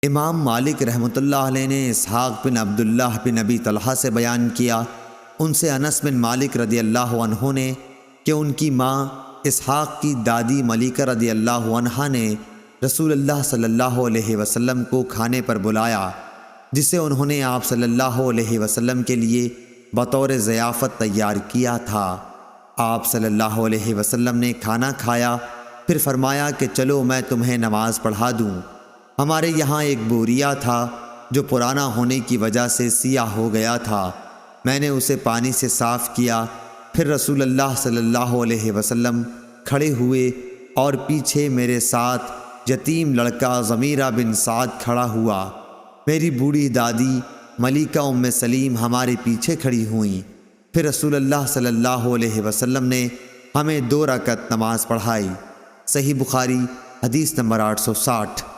امام مالک رحمۃ اللہ علیہ نے اسحاق بن عبداللہ بن نبی طلحہ سے بیان کیا، ان سے انس بن مالک رضی اللہ عنہ نے کہ ان کی ماں اسحاق کی دادی ملیکہ رضی اللہ عنہا نے رسول اللہ صلی اللہ علیہ وسلم کو کھانے پر بلایا، جسے انہوں نے آپ صلی اللہ علیہ وسلم کے لیے بطور ضیافت تیار کیا تھا۔ آپ صلی اللہ علیہ وسلم نے کھانا کھایا، پھر فرمایا کہ چلو میں تمہیں نماز پڑھا دوں۔ ہمارے یہاں ایک بوریا تھا جو پرانا ہونے کی وجہ سے سیاہ ہو گیا تھا، میں نے اسے پانی سے صاف کیا، پھر رسول اللہ صلی اللہ علیہ وسلم کھڑے ہوئے اور پیچھے میرے ساتھ یتیم لڑکا ضمیرہ بن سعد کھڑا ہوا۔ میری بوڑھی دادی ملیکہ ام سلیم ہمارے پیچھے کھڑی ہوئیں، پھر رسول اللہ صلی اللہ علیہ وسلم نے ہمیں 2 رکعت نماز پڑھائی۔ صحیح بخاری حدیث نمبر 860۔